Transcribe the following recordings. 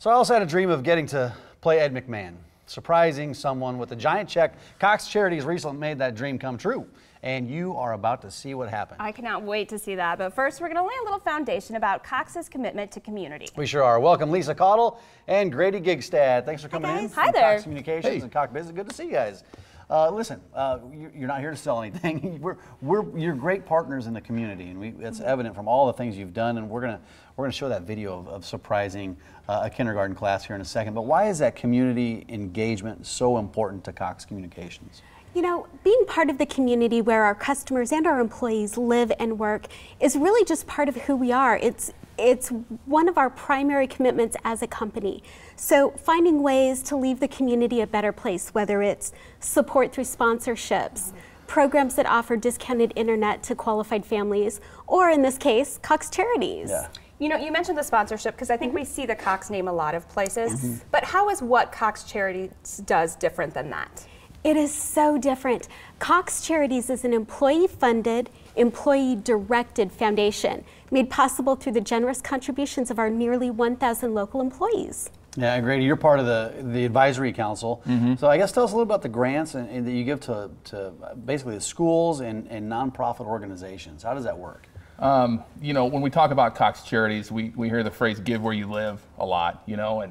So I also had a dream of getting to play Ed McMahon, surprising someone with a giant check. Cox Charities recently made that dream come true, and you are about to see what happened. I cannot wait to see that, but first we're going to lay a little foundation about Cox's commitment to community. We sure are. Welcome Lisa Caudle and Grady Gigstad. Thanks for coming in. Hi there. Cox Communications and Cox Business. Good to see you guys. Listen, you're not here to sell anything. You're great partners in the community, and it's evident from all the things you've done. And we're gonna show that video of surprising a kindergarten class here in a second. But why is that community engagement so important to Cox Communications? You know, being part of the community where our customers and our employees live and work is really just part of who we are. It's one of our primary commitments as a company. So finding ways to leave the community a better place, whether it's support through sponsorships, programs that offer discounted internet to qualified families, or in this case, Cox Charities. Yeah. You know, you mentioned the sponsorship because I think we see the Cox name a lot of places, but how is what Cox Charities does different than that? It is so different. Cox Charities is an employee-funded, employee-directed foundation made possible through the generous contributions of our nearly 1,000 local employees. Yeah, Grady, you're part of the advisory council. So I guess tell us a little about the grants and that you give to basically the schools and nonprofit organizations. How does that work? You know, when we talk about Cox Charities, we hear the phrase "give where you live" a lot. You know,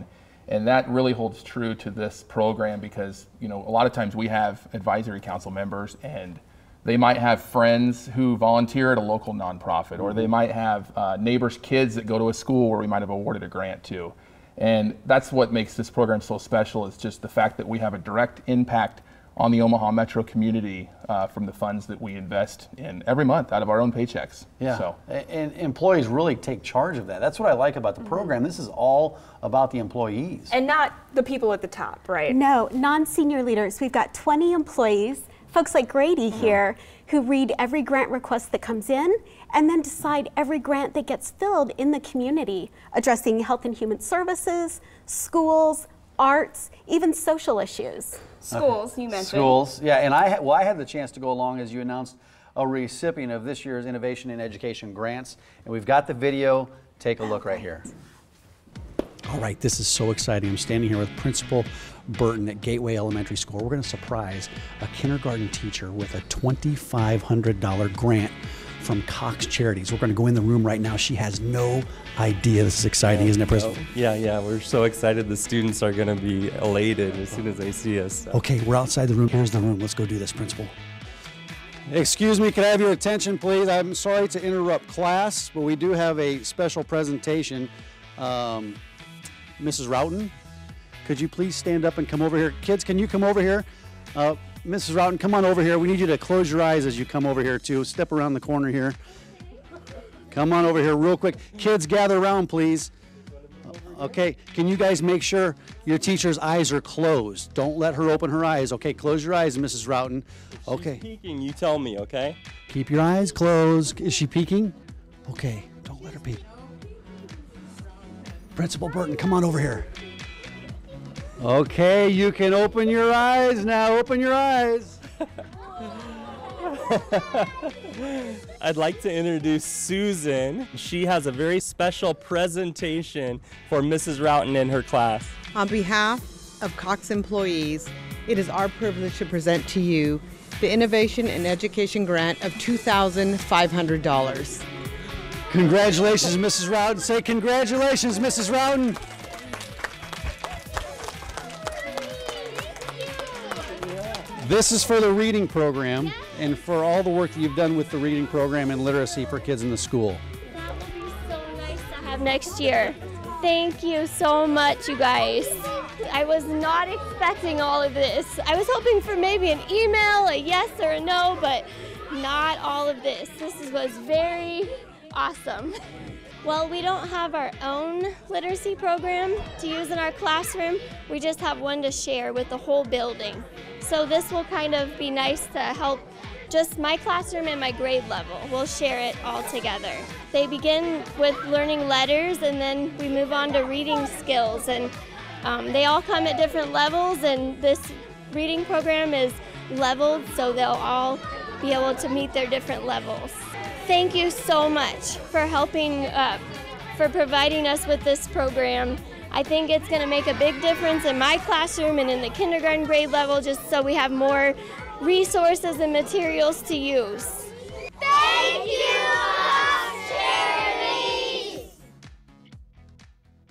and that really holds true to this program because, you know, a lot of times we have advisory council members and they might have friends who volunteer at a local nonprofit, or they might have neighbors' kids that go to a school where we might have awarded a grant to. And that's what makes this program so special, is just the fact that we have a direct impact on the Omaha metro community from the funds that we invest in every month out of our own paychecks. Yeah, so. And employees really take charge of that. That's what I like about the program. This is all about the employees. And not the people at the top, right? No, non-senior leaders. We've got 20 employees, folks like Grady here, who read every grant request that comes in and then decide every grant that gets filled in the community, addressing health and human services, schools, arts, even social issues. Schools, you mentioned. Schools, yeah, and I had the chance to go along as you announced a recipient of this year's Innovation in Education grants, and we've got the video. Take a look right here. All right, this is so exciting. I'm standing here with Principal Burton at Gateway Elementary School. We're going to surprise a kindergarten teacher with a $2,500 grant from Cox Charities. We're going to go in the room right now. She has no idea. This is exciting, isn't it, Principal? Yeah, we're so excited. The students are going to be elated as soon as they see us. So. Okay, we're outside the room. Here's the room. Let's go do this, Principal. Excuse me, can I have your attention, please? I'm sorry to interrupt class, but we do have a special presentation. Mrs. Roughton, could you please stand up and come over here? Kids, can you come over here? Mrs. Roughton, come on over here. We need you to close your eyes as you come over here, too. Step around the corner here. Come on over here real quick. Kids, gather around, please. Okay, can you guys make sure your teacher's eyes are closed? Don't let her open her eyes. Okay, close your eyes, Mrs. Roughton. Okay. She's peeking, you tell me, okay? Keep your eyes closed. Is she peeking? Okay, don't let her peek. Principal Burton, come on over here. Okay, you can open your eyes now. Open your eyes. I'd like to introduce Susan. She has a very special presentation for Mrs. Roughton and her class. On behalf of Cox employees, it is our privilege to present to you the Innovation in Education grant of $2,500. Congratulations, Mrs. Roughton. Say congratulations, Mrs. Roughton. This is for the reading program and for all the work that you've done with the reading program and literacy for kids in the school. That would be so nice to have next year. Thank you so much, you guys. I was not expecting all of this. I was hoping for maybe an email, a yes or a no, but not all of this. This was very awesome. Well, we don't have our own literacy program to use in our classroom. We just have one to share with the whole building. So this will kind of be nice to help just my classroom and my grade level. We'll share it all together. They begin with learning letters and then we move on to reading skills. And they all come at different levels, and this reading program is leveled so they'll all be able to meet their different levels. Thank you so much for helping, for providing us with this program. I think it's going to make a big difference in my classroom and in the kindergarten grade level, just so we have more resources and materials to use. Thank you, Cox Charities!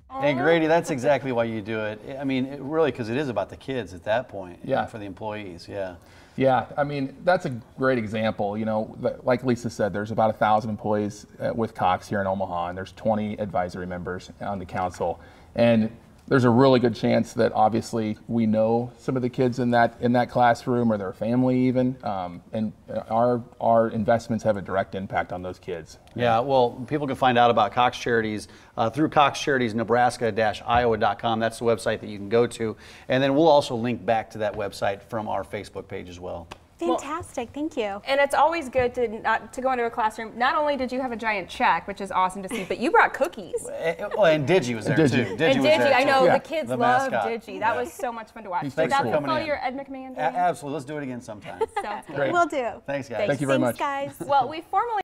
And Grady, that's exactly why you do it. I mean, really, because it is about the kids at that point. Yeah. And for the employees, yeah. Yeah, I mean, that's a great example. You know, like Lisa said, there's about 1,000 employees with Cox here in Omaha, and there's 20 advisory members on the council. And there's a really good chance that obviously we know some of the kids in that classroom or their family even, and our investments have a direct impact on those kids. Yeah, well, people can find out about Cox Charities through coxcharitiesnebraska-iowa.com. That's the website that you can go to. And then we'll also link back to that website from our Facebook page as well. Fantastic, thank you. And it's always good to go into a classroom. Not only did you have a giant check, which is awesome to see, but you brought cookies. Well, and Digi was there too. And Digi, I know, the kids The love mascot. Digi. That was so much fun to watch. He's Did Thanks that for coming follow in. your Ed McMahon? Absolutely. Let's do it again sometime. Sounds good. Great. Will do. Thanks, guys. Thank you very much. Thanks, guys. Well, we formally